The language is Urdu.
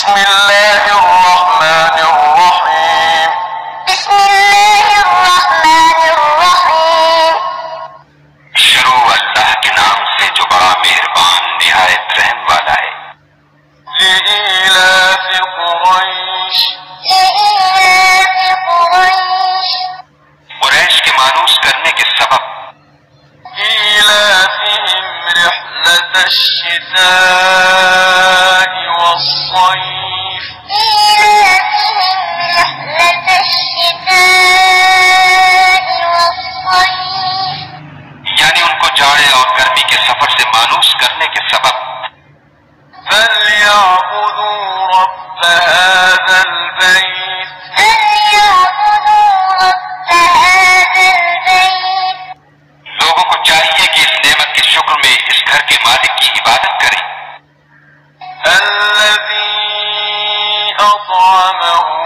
بسم الله الرحمن الرحيم. بسم الله الرحمن الرحيم. شروع اللہ کے نام سے جو بڑا مہربان نہایت رحم والا ہے. لإيلاف قريش. لإيلاف قريش. قریش کے مانوس کرنے کے سبب. إيلافهم رحلة الشتاء والصيف. إيلافهم رحلة الشتاء والصيف. یعنی ان کو جاڑے اور گرمی کے سفر سے مانوس کرنے کے سبب. فليعبدوا رب هذا البيت. فليعبدوا رب هذا البيت. لوگوں کو چاہیے کہ اس نعمت کے شکر میں اس گھر کے مالک کی عبادت کریں. الذي أطعمهم